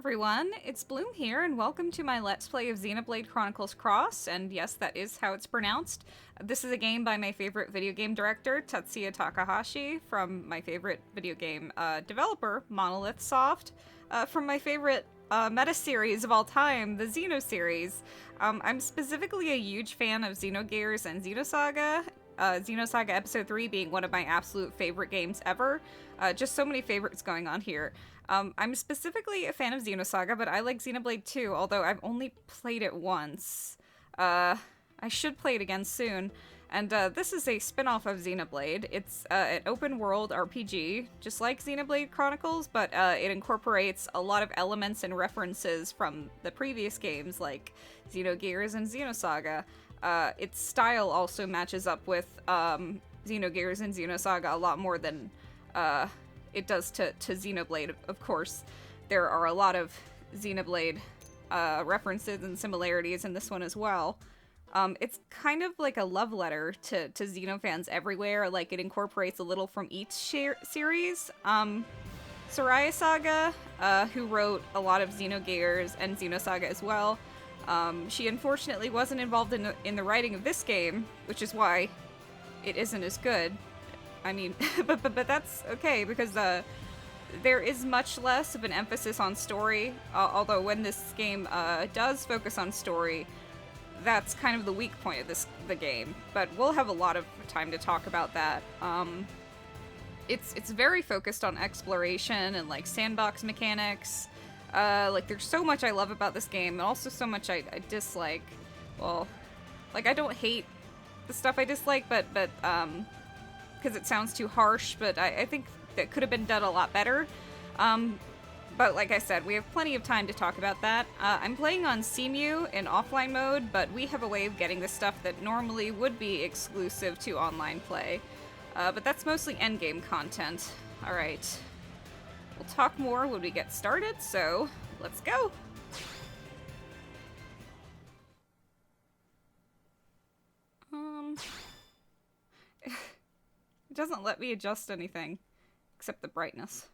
everyone, it's Bloom here, and welcome to my Let's Play of Xenoblade Chronicles X, and yes, that is how it's pronounced. This is a game by my favorite video game director, Tatsuya Takahashi, from my favorite video game developer, Monolith Soft, from my favorite meta series of all time, the Xeno series. I'm specifically a huge fan of Xenogears and Xenosaga, Xenosaga Episode 3 being one of my absolute favorite games ever. Just so many favorites going on here. I'm specifically a fan of Xenosaga, but I like Xenoblade 2, although I've only played it once. I should play it again soon. And this is a spin-off of Xenoblade. It's an open-world RPG, just like Xenoblade Chronicles, but it incorporates a lot of elements and references from the previous games, like Xenogears and Xenosaga. Its style also matches up with Xenogears and Xenosaga a lot more than it does to Xenoblade, of course. There are a lot of Xenoblade references and similarities in this one as well. It's kind of like a love letter to Xeno fans everywhere, like it incorporates a little from each series. Soraya Saga, who wrote a lot of Xenogears and Xenosaga as well, she unfortunately wasn't involved in the writing of this game, which is why it isn't as good. I mean, but that's okay, because there is much less of an emphasis on story, although when this game does focus on story, that's kind of the weak point of the game. But we'll have a lot of time to talk about that. It's very focused on exploration and like sandbox mechanics. Like there's so much I love about this game, and also so much I dislike. Well, like I don't hate the stuff I dislike, but because it sounds too harsh, but I think that could have been done a lot better. But like I said, we have plenty of time to talk about that. I'm playing on CEMU in offline mode, but we have a way of getting the stuff that normally would be exclusive to online play. But that's mostly endgame content. Alright. We'll talk more when we get started, so let's go! It doesn't let me adjust anything, except the brightness.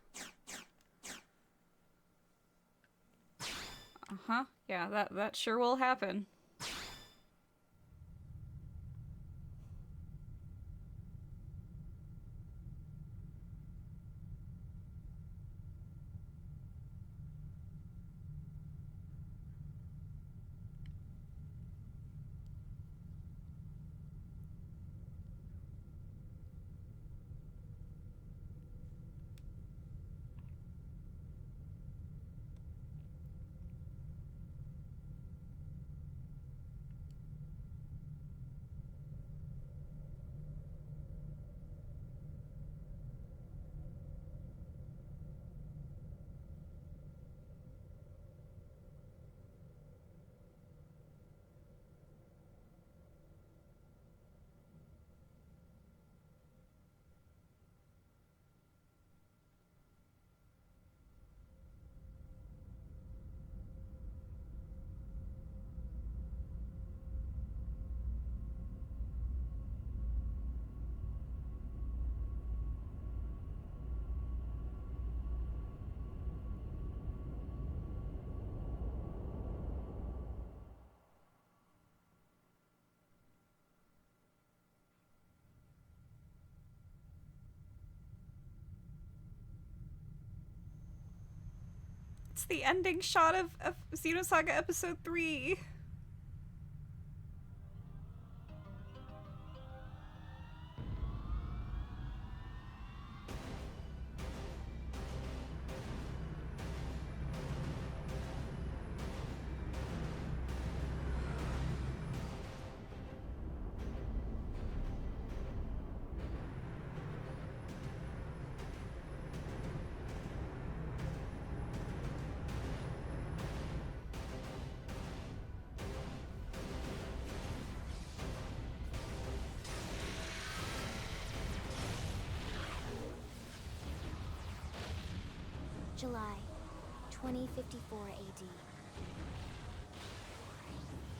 Uh-huh, yeah, that sure will happen. It's the ending shot of Xenosaga Episode 3. July 2054 AD.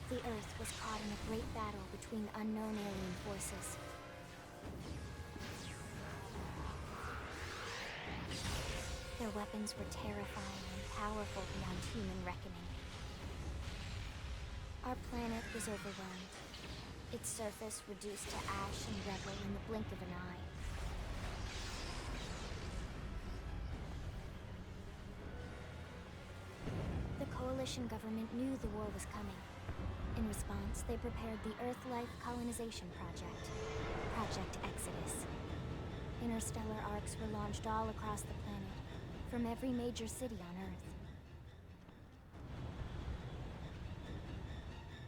The Earth was caught in a great battle between unknown alien forces. There Their weapons were terrifying and powerful beyond human reckoning. Our planet was overwhelmed. Its surface reduced to ash and rubble in the blink of an eye. The Coalition government knew the war was coming. In response, they prepared the Earth-Life Colonization Project, Project Exodus. Interstellar arcs were launched all across the planet, from every major city on Earth.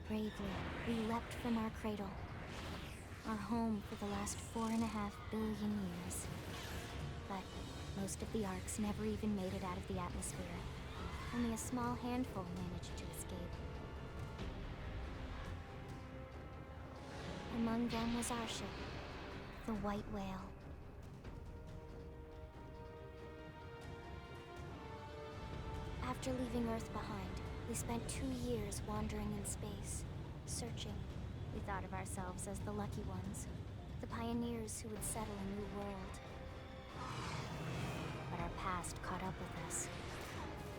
Bravely, we leapt from our cradle, our home for the last 4.5 billion years. But most of the arcs never even made it out of the atmosphere. Only a small handful managed to escape. Among them was our ship, the White Whale. After leaving Earth behind, we spent 2 years wandering in space, searching. We thought of ourselves as the lucky ones, the pioneers who would settle a new world. But our past caught up with us,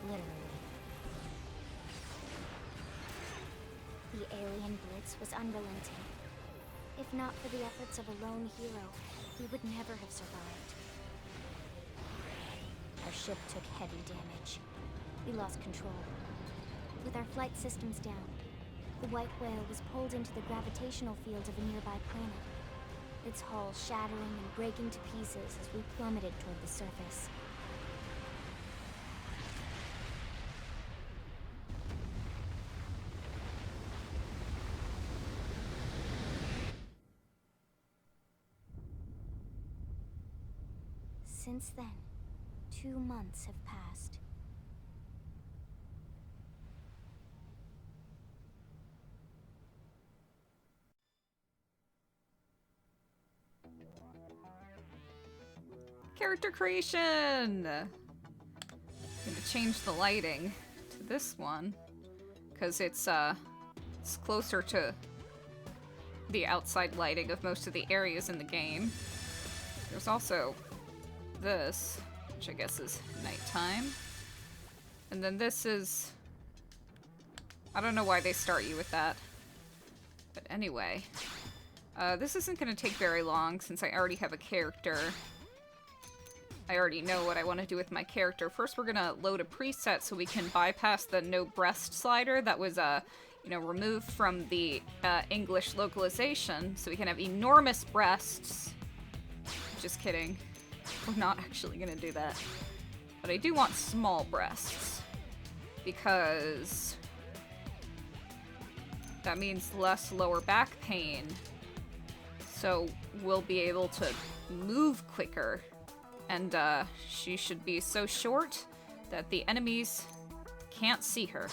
literally. The alien blitz was unrelenting. If not for the efforts of a lone hero, we would never have survived. Our ship took heavy damage. We lost control. With our flight systems down, the White Whale was pulled into the gravitational field of a nearby planet, its hull shattering and breaking to pieces as we plummeted toward the surface. Since then, 2 months have passed. Character creation! I'm gonna change the lighting to this one, because it's closer to the outside lighting of most of the areas in the game. There's also this, which I guess is nighttime. And then this is... I don't know why they start you with that. But anyway. This isn't gonna take very long, since I already have a character. I already know what I want to do with my character. First, we're gonna load a preset so we can bypass the no breast slider that was, removed from the English localization, so we can have enormous breasts. Just kidding. We're not actually gonna do that. But I do want small breasts, because that means less lower back pain. So we'll be able to move quicker. And she should be so short that the enemies can't see her.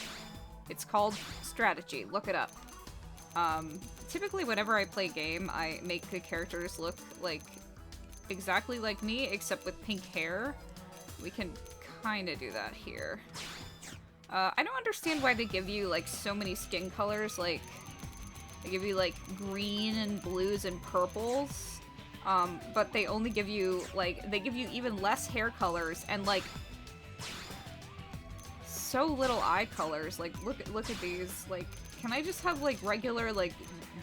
It's called strategy. Look it up. Typically, whenever I play a game, I make the characters look like exactly like me, except with pink hair. We can kind of do that here. I don't understand why they give you like so many skin colors. Like they give you like green and blues and purples. But they only give you, like, they give you even less hair colors and, like, so little eye colors. Like, look at these. Like, can I just have, like, regular, like,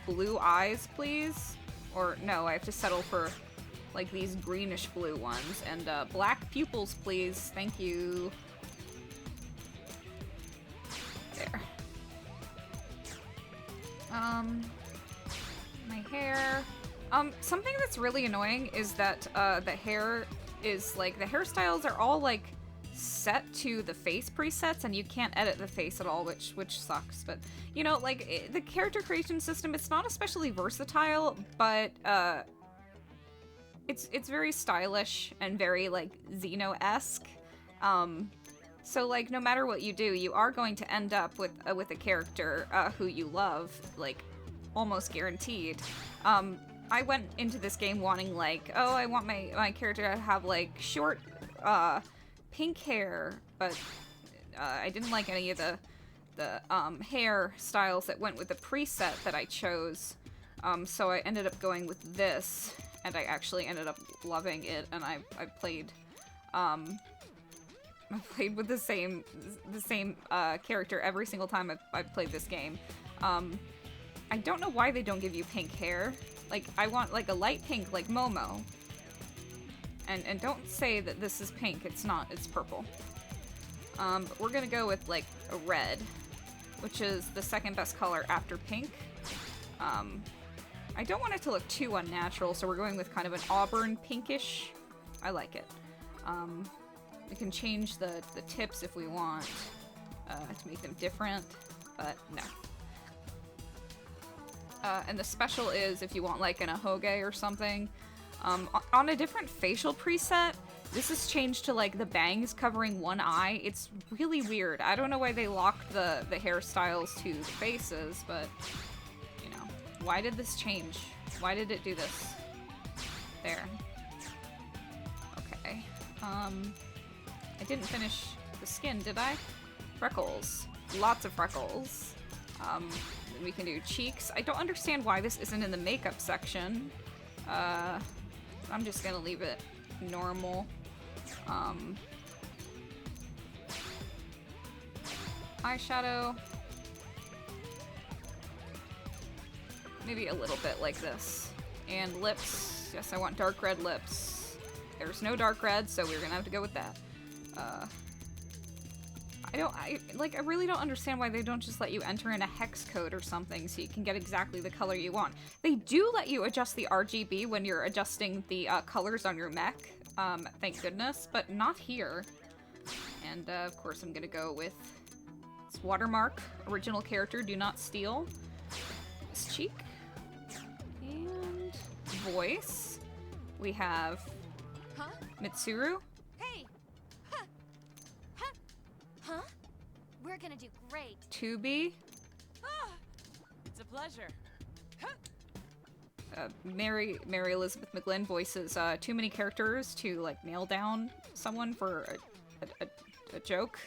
blue eyes, please? Or, no, I have to settle for, like, these greenish blue ones. And, black pupils, please. Thank you. There. My hair... something that's really annoying is that, the hair is, like, the hairstyles are all, like, set to the face presets, and you can't edit the face at all, which sucks, but, you know, like, the character creation system, it's not especially versatile, but, it's very stylish and very, like, Xeno-esque, so, like, no matter what you do, you are going to end up with a character, who you love, like, almost guaranteed. I went into this game wanting, like, oh, I want my character to have, like, short, pink hair, but, I didn't like any of the hair styles that went with the preset that I chose, so I ended up going with this, and I actually ended up loving it, and I played, I've played with the same character every single time I've played this game. I don't know why they don't give you pink hair. Like, I want, like, a light pink, like Momo. And don't say that this is pink. It's not. It's purple. But we're gonna go with, like, a red, which is the second best color after pink. I don't want it to look too unnatural, so we're going with kind of an auburn pinkish. I like it. We can change the tips if we want to make them different, but no. And the special is if you want like an ahoge or something. On a different facial preset, this is changed to like the bangs covering one eye. It's really weird. I don't know why they locked the hairstyles to the faces, but you know, why did this change? Why did it do this? There. Okay. I didn't finish the skin, did I? Freckles. Lots of freckles. Then we can do cheeks. I don't understand why this isn't in the makeup section. I'm just gonna leave it normal. Eyeshadow. Maybe a little bit like this. And lips. Yes, I want dark red lips. There's no dark red, so we're gonna have to go with that. I really don't understand why they don't just let you enter in a hex code or something so you can get exactly the color you want. They do let you adjust the RGB when you're adjusting the colors on your mech, thank goodness, but not here. And of course I'm gonna go with this watermark, original character, do not steal. This cheek. And voice. We have Mitsuru. Hey! Huh! Huh! Huh? We're gonna do great. Tubi. Ah, it's a pleasure. Mary Elizabeth McGlynn voices too many characters to like nail down someone for a joke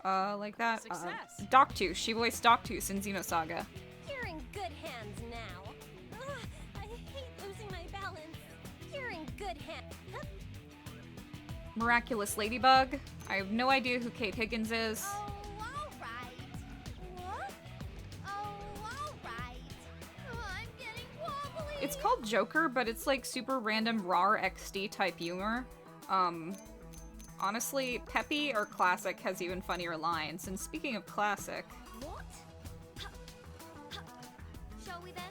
like that. Success. Doctus. She voiced Doctus in Xenosaga. You're in good hands now. I hate losing my balance. You're in good hands. Miraculous Ladybug. I have no idea who Kate Higgins is. Oh, all right. What? Oh, all right. Oh, I'm getting wobbly. It's called Joker, but it's like super random RAR XD type humor. Honestly, Peppy or Classic has even funnier lines. And speaking of Classic, What? Shall we then?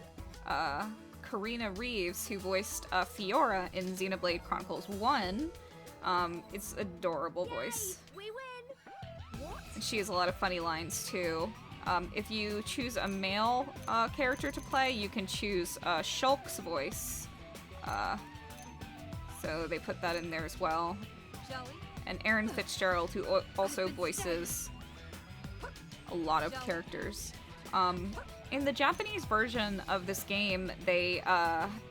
Karina Reeves, who voiced Fiora in Xenoblade Chronicles 1, it's adorable voice. We win. What? And she has a lot of funny lines too. If you choose a male character to play, you can choose Shulk's voice. So they put that in there as well. Shall we? And Aaron Fitzgerald, who also voices a lot of characters. In the Japanese version of this game, they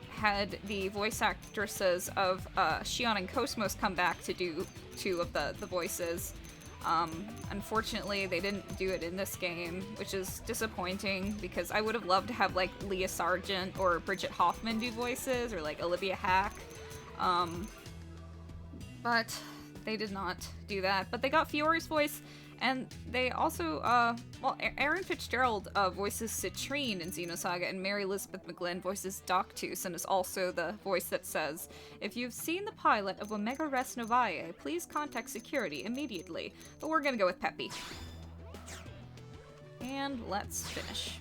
had the voice actresses of Shion and Cosmos come back to do two of the voices. Unfortunately, they didn't do it in this game, which is disappointing because I would have loved to have like Leah Sargent or Bridget Hoffman do voices, or like Olivia Hack. But they did not do that. But they got Fiore's voice, and they also, Aaron Fitzgerald voices Citrine in Xenosaga, and Mary Elizabeth McGlynn voices Doctus, and is also the voice that says, "If you've seen the pilot of Omega Res Novae, please contact security immediately." But we're gonna go with Peppy. And let's finish.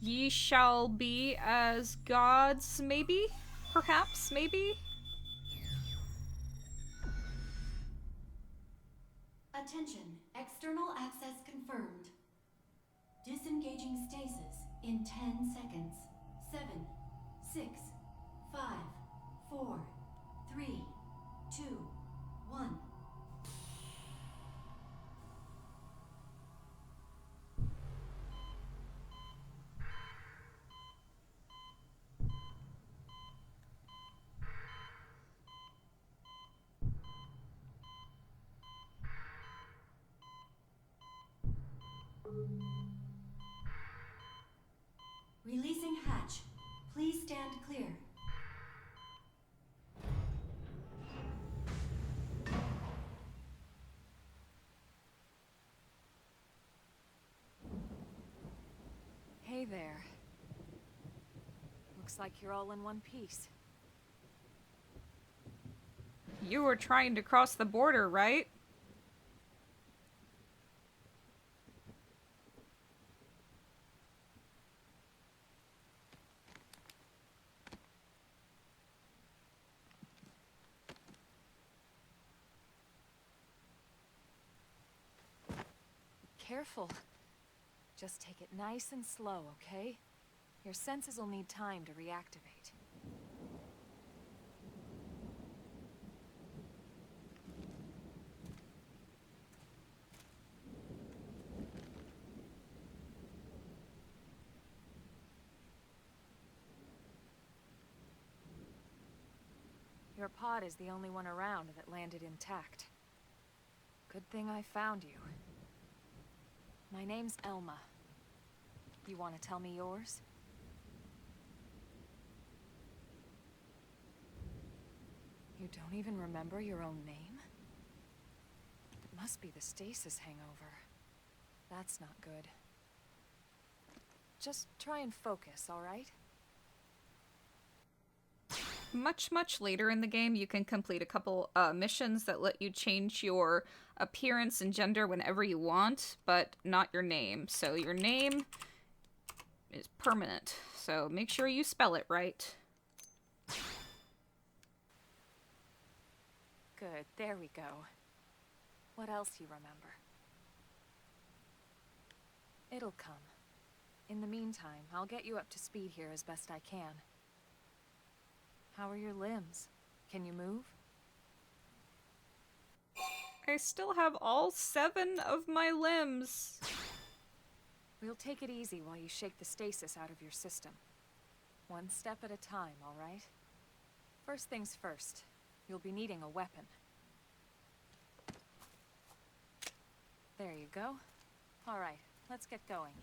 Ye shall be as gods, maybe? Perhaps, maybe? Attention, external access confirmed. Disengaging stasis in 10 seconds. 7, 6, 5, 4, 3, 2, 1. Releasing hatch. Please stand clear. Hey there. Looks like you're all in one piece. You were trying to cross the border, right? Careful. Just take it nice and slow, okay? Your senses will need time to reactivate. Your pod is the only one around that landed intact. Good thing I found you. My name's Elma. You want to tell me yours? You don't even remember your own name? It must be the stasis hangover. That's not good. Just try and focus, all right? Much later in the game, you can complete a couple missions that let you change your appearance and gender whenever you want, but not your name. So your name is permanent, so make sure you spell it right. Good, there we go. What else you remember? It'll come. In the meantime, I'll get you up to speed here as best I can. How are your limbs? Can you move? I still have all 7 of my limbs. We'll take it easy while you shake the stasis out of your system. One step at a time, all right? First things first, you'll be needing a weapon. There you go. All right, let's get going.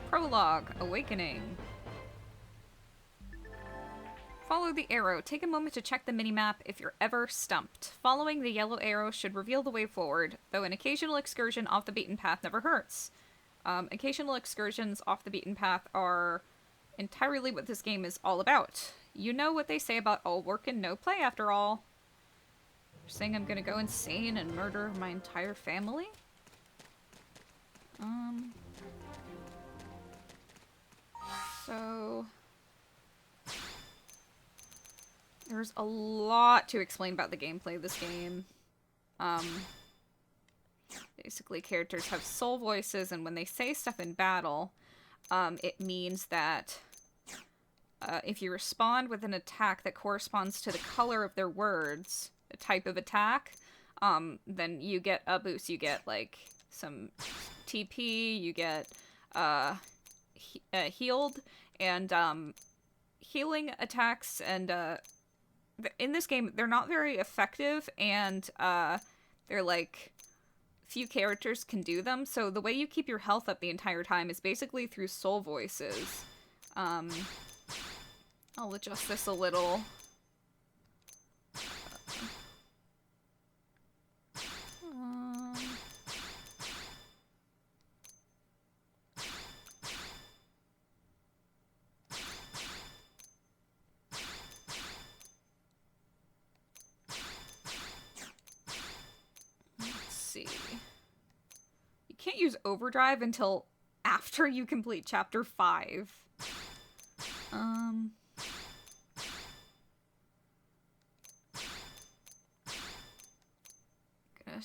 Prologue, Awakening. Follow the arrow. Take a moment to check the minimap if you're ever stumped. Following the yellow arrow should reveal the way forward, though an occasional excursion off the beaten path never hurts. Occasional excursions off the beaten path are entirely what this game is all about. You know what they say about all work and no play, after all. You're saying I'm gonna go insane and murder my entire family? So there's a lot to explain about the gameplay of this game. Basically, characters have soul voices, and when they say stuff in battle, it means that if you respond with an attack that corresponds to the color of their words, a type of attack, then you get a boost. You get, like, some TP, you get healed, and healing attacks, and in this game, they're not very effective, and they're like, few characters can do them, so the way you keep your health up the entire time is basically through soul voices. I'll adjust this a little. You can't use overdrive until after you complete chapter 5. Gonna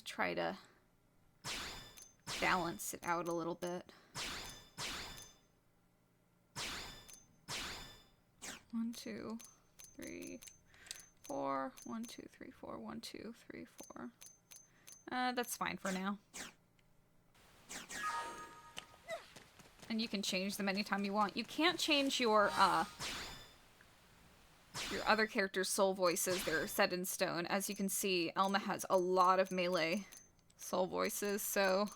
try to balance it out a little bit. 1, 2, 3, 4. 1, 2, 3, 4. 1, 2, 3, 4. That's fine for now. And you can change them anytime you want. You can't change your other character's soul voices. They're set in stone. As you can see, Elma has a lot of melee soul voices, so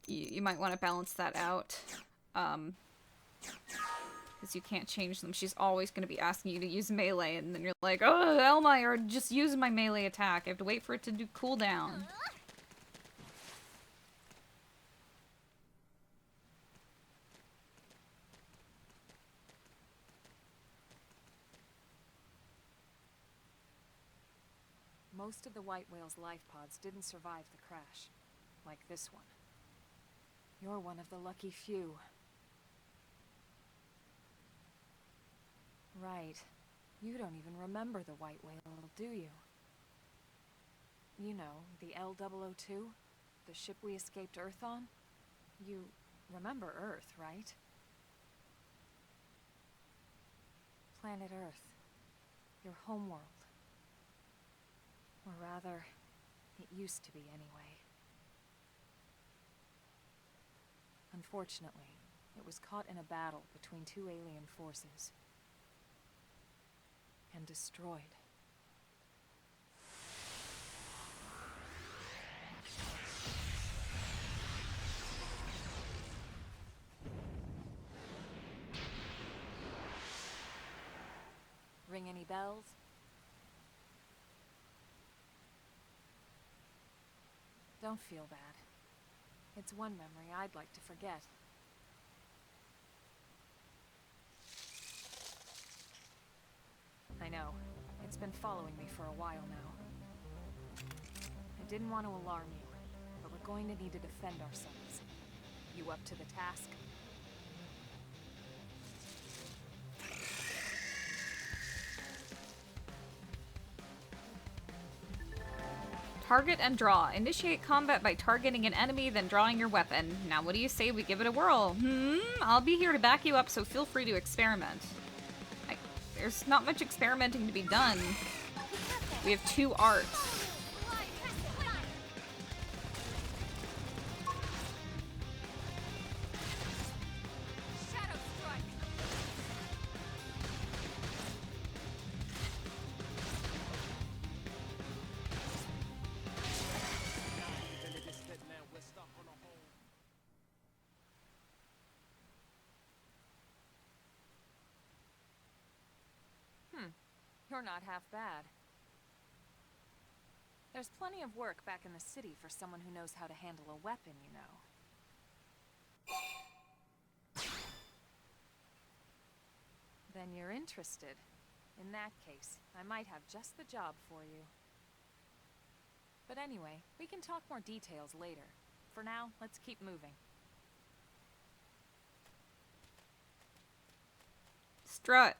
you might want to balance that out. Because you can't change them. She's always going to be asking you to use melee, and then you're like, oh, Elma, or just use my melee attack. I have to wait for it to do cooldown. Most of the white whale's life pods didn't survive the crash, like this one. You're one of the lucky few. Right. You don't even remember the white whale, do you? You know, the L002? The ship we escaped Earth on? You remember Earth, right? Planet Earth. Your homeworld. Or rather, it used to be anyway. Unfortunately, it was caught in a battle between two alien forces. And destroyed. Ring any bells? Don't feel bad. It's one memory I'd like to forget. I know. It's been following me for a while now. I didn't want to alarm you, but we're going to need to defend ourselves. You up to the task? Target and draw. Initiate combat by targeting an enemy, then drawing your weapon. Now what do you say we give it a whirl? I'll be here to back you up, so feel free to experiment. There's not much experimenting to be done. We have 2 arts. You're not half bad. There's plenty of work back in the city for someone who knows how to handle a weapon, you know. Then you're interested. In that case, I might have just the job for you. But anyway, we can talk more details later. For now, let's keep moving. Strut.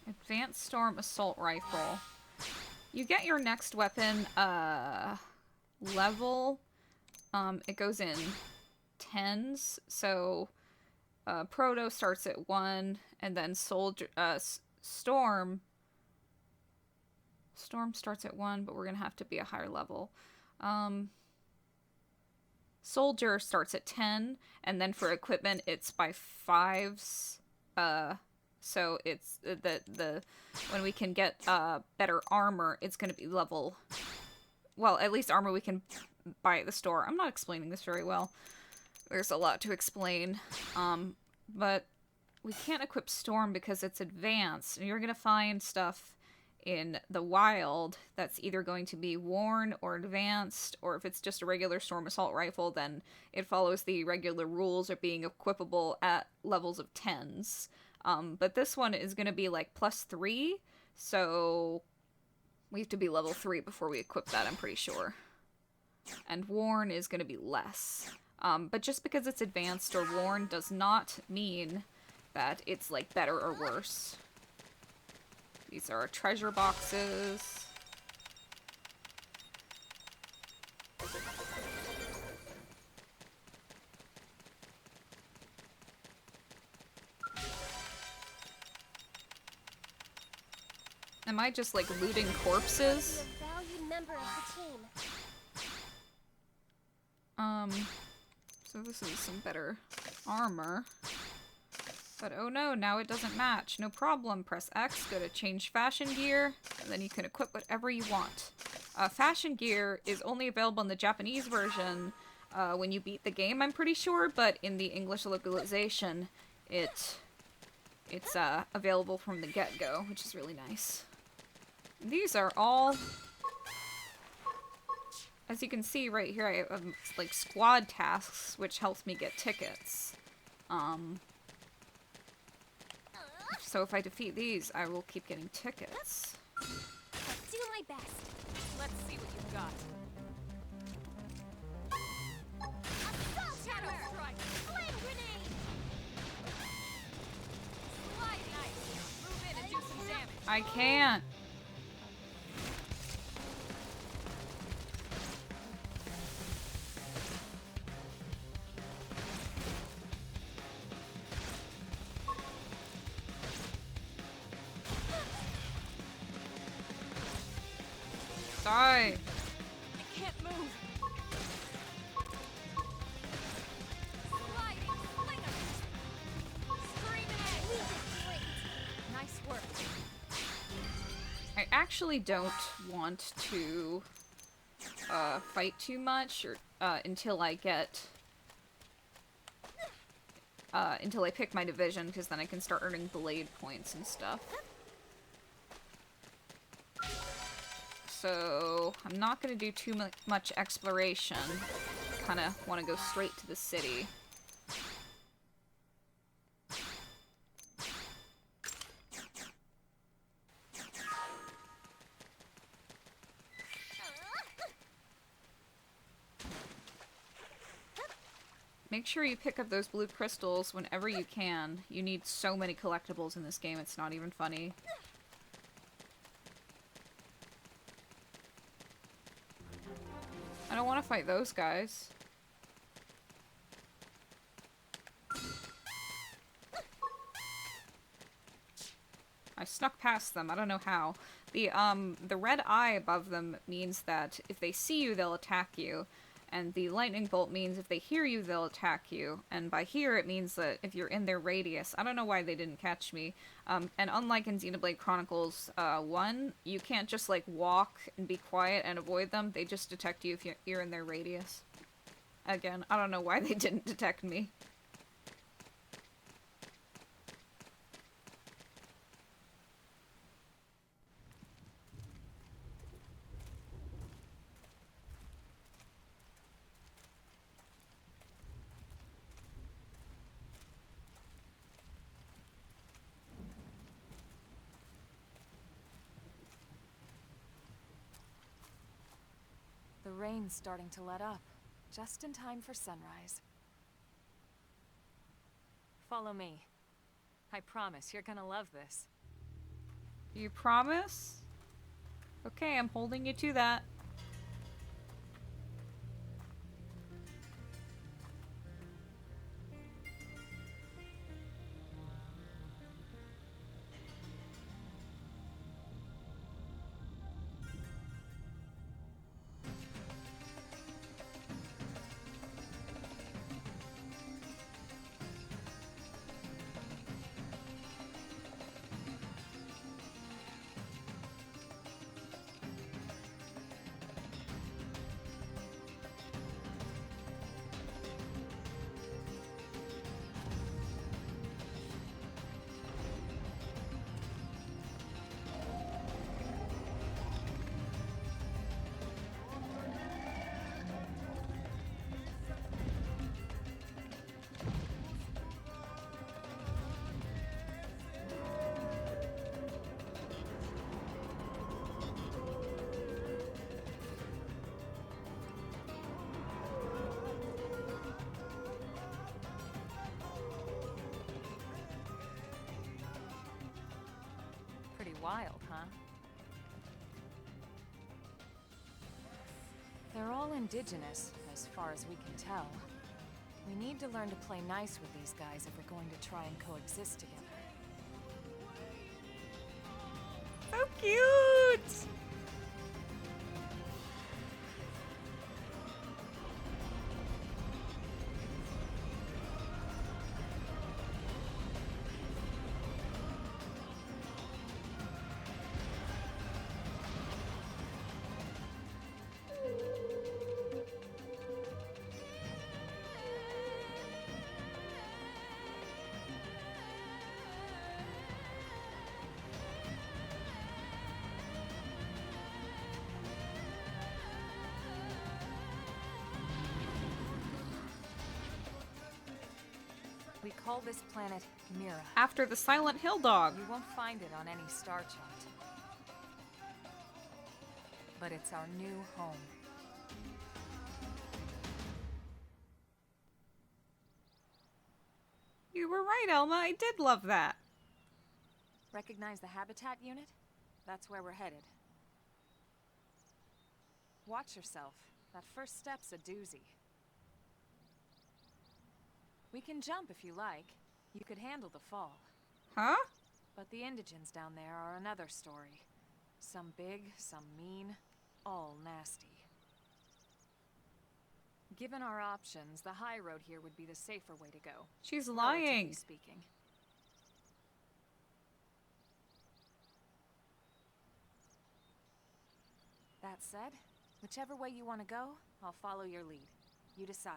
Advanced Storm Assault Rifle. You get your next weapon level. It goes in 10s. So Proto starts at 1, and then Soldier Storm starts at 1, but we're gonna have to be a higher level. Soldier starts at 10, and then for equipment it's by 5s. So it's when we can get better armor, it's going to be level. Well, at least armor we can buy at the store. I'm not explaining this very well. There's a lot to explain. But we can't equip Storm because it's advanced. And you're going to find stuff in the wild that's either going to be worn or advanced, or if it's just a regular Storm Assault Rifle, then it follows the regular rules of being equipable at levels of 10s. But this one is going to be like +3, so we have to be level 3 before we equip that, I'm pretty sure. And worn is going to be less. But just because it's advanced or worn does not mean that it's like better or worse. These are our treasure boxes. Am I just like looting corpses? You're a valued member of the team. So this is some better armor. But oh no, now it doesn't match. No problem. Press X, go to change fashion gear, and then you can equip whatever you want. Fashion gear is only available in the Japanese version when you beat the game, I'm pretty sure, but in the English localization, it's available from the get-go, which is really nice. These are all... As you can see right here, I have like squad tasks, which helps me get tickets. So if I defeat these, I will keep getting tickets. I'll do my best. Let's see what you've got. Assault hammer! Strike! Flame grenade! Sliding ice! Move in and do some damage. I can't. Die. I can't move. Sliding slinger. Screaming egg. Nice work. I actually don't want to fight too much or until I get until I pick my division, because then I can start earning blade points and stuff. So I'm not going to do too much exploration. Kind of want to go straight to the city. Make sure you pick up those blue crystals whenever you can. You need so many collectibles in this game, it's not even funny. I don't want to fight those guys. I snuck past them, I don't know how. The red eye above them means that if they see you, they'll attack you. And the lightning bolt means if they hear you, they'll attack you. And by hear, it means that if you're in their radius. I don't know why they didn't catch me. And unlike in Xenoblade Chronicles 1, you can't just, like, walk and be quiet and avoid them. They just detect you if you're in their radius. Again, I don't know why they didn't detect me. The rain's starting to let up, just in time for sunrise. Follow me. I promise you're gonna love this. You promise? Okay, I'm holding you to that. Wild, huh? They're all indigenous, as far as we can tell. We need to learn to play nice with these guys if we're going to try and coexist together. So cute! We call this planet Mira. After the Silent Hill dog. You won't find it on any star chart. But it's our new home. You were right, Elma. I did love that. Recognize the habitat unit? That's where we're headed. Watch yourself. That first step's a doozy. We can jump if you like. You could handle the fall. Huh? But the indigents down there are another story. Some big, some mean, all nasty. Given our options, the high road here would be the safer way to go. She's Relatively lying. speaking. That said, whichever way you want to go, I'll follow your lead. You decide.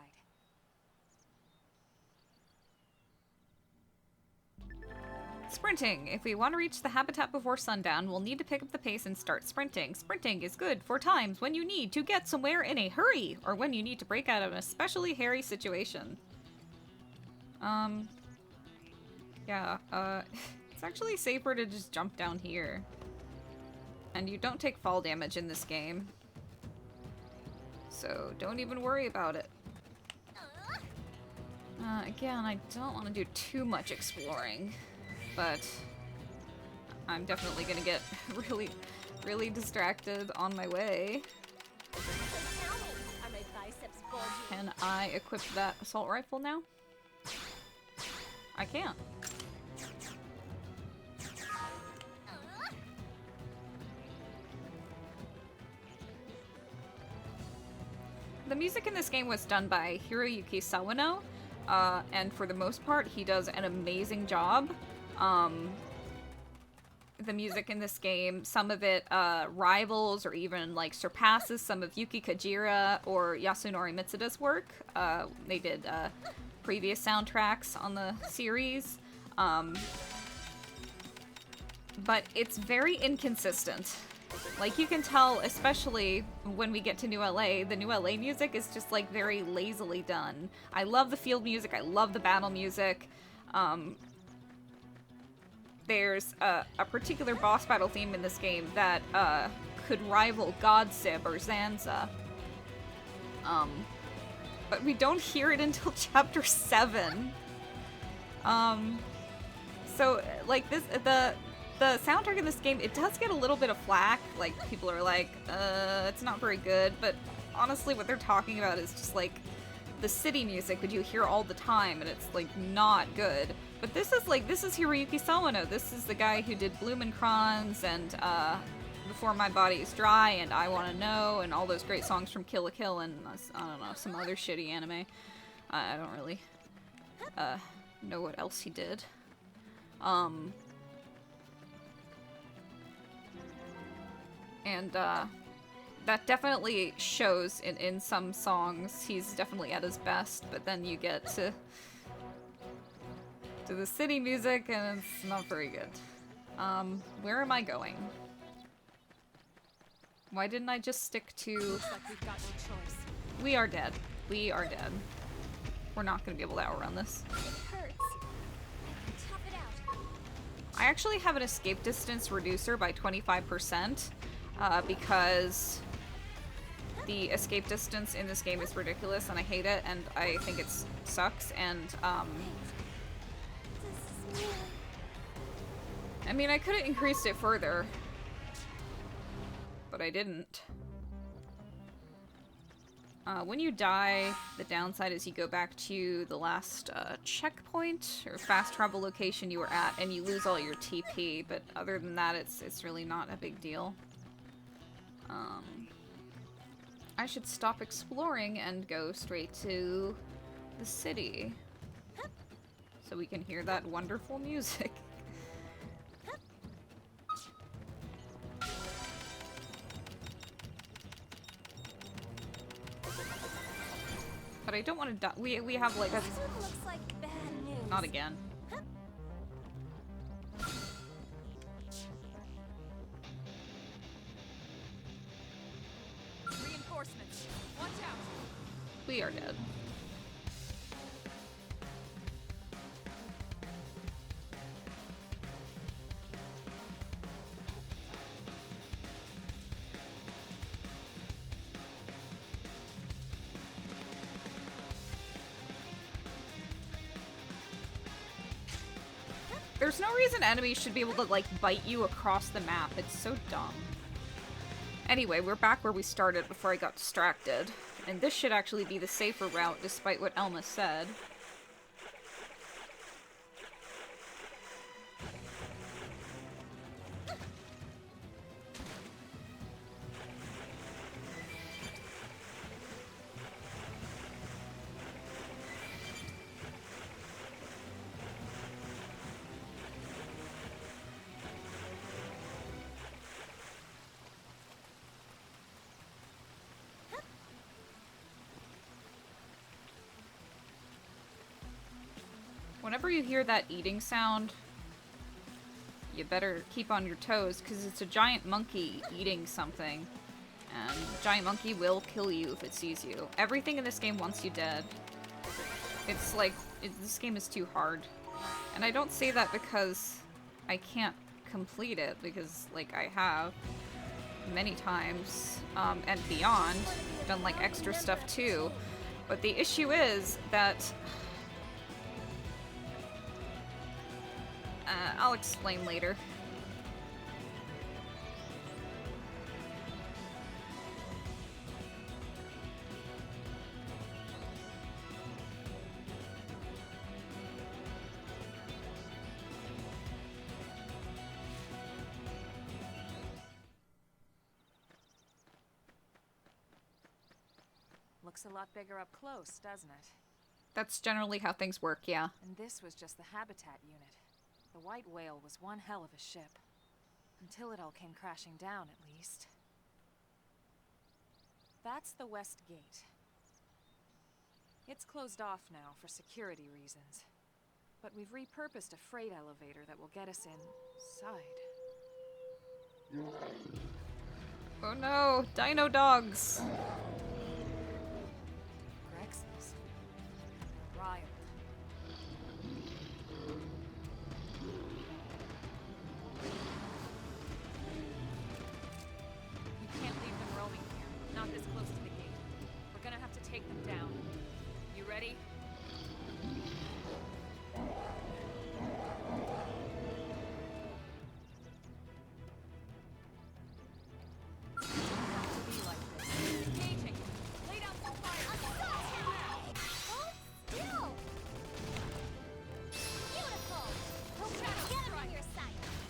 Sprinting. If we want to reach the habitat before sundown, we'll need to pick up the pace and start sprinting. Sprinting is good for times when you need to get somewhere in a hurry, or when you need to break out of an especially hairy situation. Yeah, it's actually safer to just jump down here. And you don't take fall damage in this game. So don't even worry about it. Again, I don't want to do too much exploring. But I'm definitely gonna get really distracted on my way. Can I equip that assault rifle now? I can't. The music in this game was done by Hiroyuki Sawano, and for the most part, he does an amazing job. The music in this game, some of it rivals or even like surpasses some of Yuki Kajira or Yasunori Mitsuda's work. They did previous soundtracks on the series, but it's very inconsistent. Like, you can tell, especially when we get to New LA, the New LA music is just like very lazily done. I love the field music, I love the battle music. There's a particular boss battle theme in this game that could rival Godsib or Zanza. But we don't hear it until chapter 7. So, like, the soundtrack in this game, it does get a little bit of flack. Like, people are like, it's not very good. But honestly, what they're talking about is just, like, the city music, which you hear all the time, and it's, like, not good. But this is Hiroyuki Sawano. This is the guy who did Blumenkrans and Before My Body Is Dry and I Wanna Know and all those great songs from Kill la Kill and, I don't know, some other shitty anime. I don't really know what else he did. And that definitely shows in some songs. He's definitely at his best, but then you get to the city music and it's not very good. Where am I going? Why didn't I just stick to... Looks like we've got no choice. We are dead. We are dead. We're not gonna be able to outrun this. It hurts. Tough it out. I actually have an escape distance reducer by 25%, because the escape distance in this game is ridiculous and I hate it and I think it sucks, and I mean, I could have increased it further, but I didn't. When you die, the downside is you go back to the last checkpoint or fast travel location you were at and you lose all your TP, but other than that, it's really not a big deal. I should stop exploring and go straight to the city so we can hear that wonderful music. But I don't want to die. We have like a... This looks like bad news. Not again. Reinforcements. Watch out. We are dead. There's no reason enemies should be able to, like, bite you across the map. It's so dumb. Anyway, we're back where we started before I got distracted. And this should actually be the safer route, despite what Elma said. Whenever you hear that eating sound, you better keep on your toes, because it's a giant monkey eating something. And the giant monkey will kill you if it sees you. Everything in this game wants you dead. It's like, this game is too hard. And I don't say that because I can't complete it, because, like, I have many times, and beyond, done, like, extra stuff too. But the issue is that... I'll explain later. Looks a lot bigger up close, doesn't it? That's generally how things work, yeah. And this was just the habitat unit. The white whale was one hell of a ship. Until it all came crashing down, at least. That's the west gate. It's closed off now for security reasons. But we've repurposed a freight elevator that will get us inside. Oh no, dino dogs! Grexes. Riled. You can't leave them roaming here. Not this close to the gate. We're gonna have to take them down. You ready?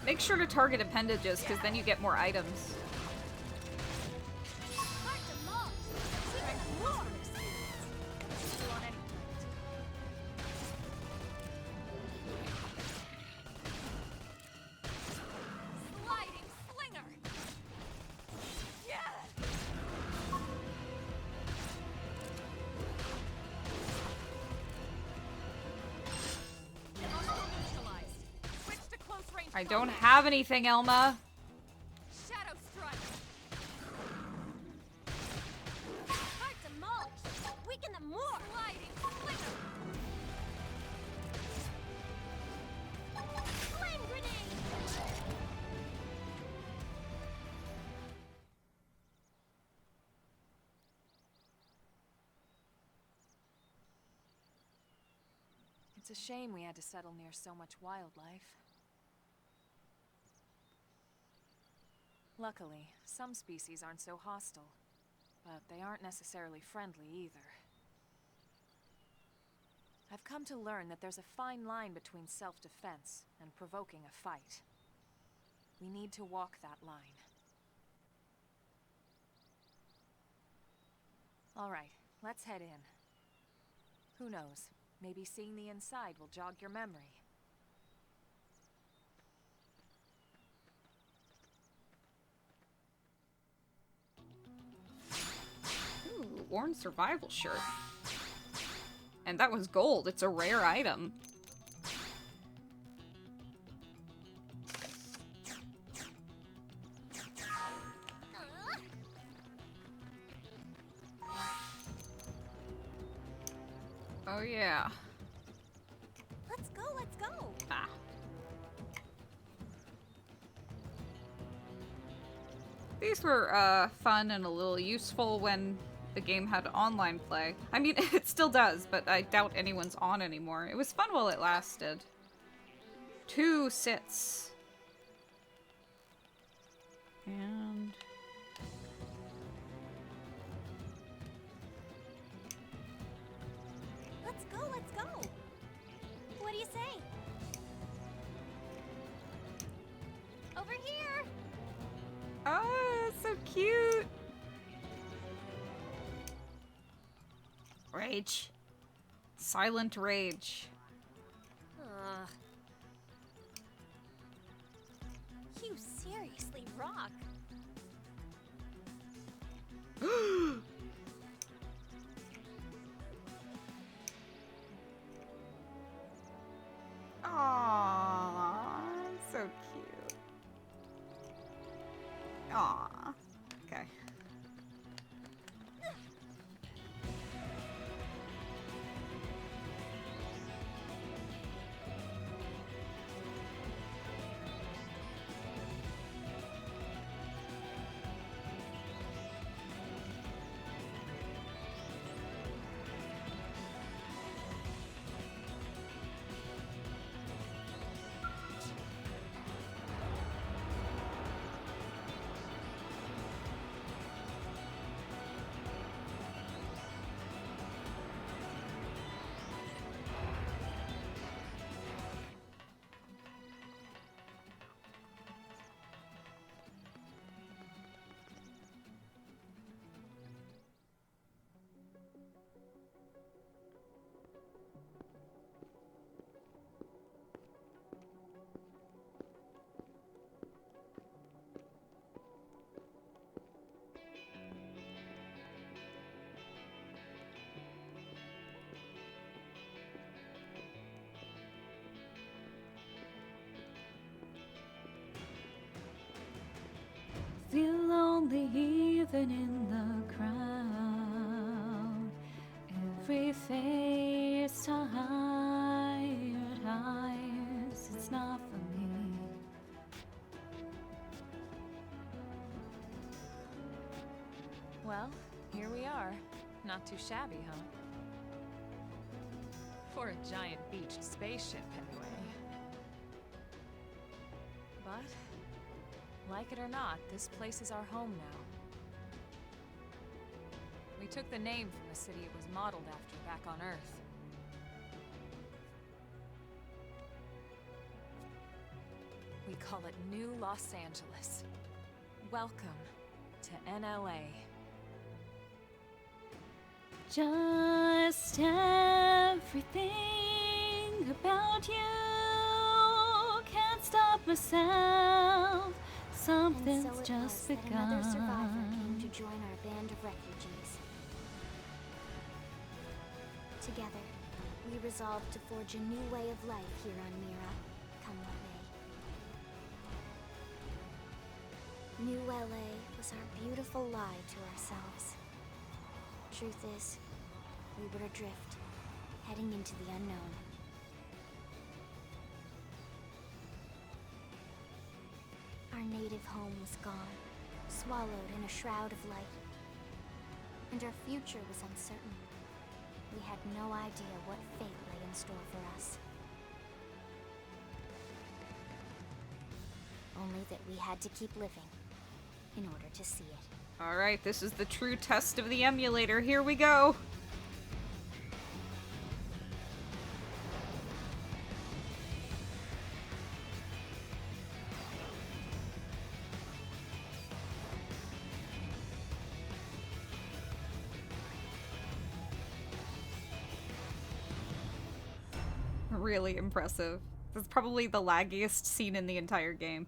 Make sure to target appendages, because then you get more items. I don't have anything, Elma. Shadow strike. Hard to mulch. Weaken them more. Sliding slinger. Flame grenade. It's a shame we had to settle near so much wildlife. Luckily, some species aren't so hostile, but they aren't necessarily friendly either. I've come to learn that there's a fine line between self-defense and provoking a fight. We need to walk that line. All right, let's head in. Who knows, maybe seeing the inside will jog your memory. Worn survival shirt. And that was gold. It's a rare item. Oh yeah. Let's go, let's go. Ah. These were fun and a little useful when the game had online play. I mean, it still does, but I doubt anyone's on anymore. It was fun while it lasted. 2 sits. And... Let's go, let's go! What do you say? Over here! Oh, so cute! Rage. Silent rage. Ugh. You seriously rock. Aww, so cute. Aww. Okay. Feel lonely even in the crowd. Every face tired eyes. It's not for me. Well, here we are. Not too shabby, huh? For a giant beached spaceship, anyway. But, like it or not, this place is our home now. We took the name from the city it was modeled after back on Earth. We call it New Los Angeles. Welcome to NLA. Just everything about you can't stop myself. Something's And so it just was that another survivor came begun. to join our band of refugees. Together, we resolved to forge a new way of life here on Mira, come what may. New LA was our beautiful lie to ourselves. Truth is, we were adrift, heading into the unknown. Our native home was gone, swallowed in a shroud of light. And our future was uncertain. We had no idea what fate lay in store for us. Only that we had to keep living in order to see it. Alright, this is the true test of the emulator. Here we go. Really impressive. This is probably the laggiest scene in the entire game.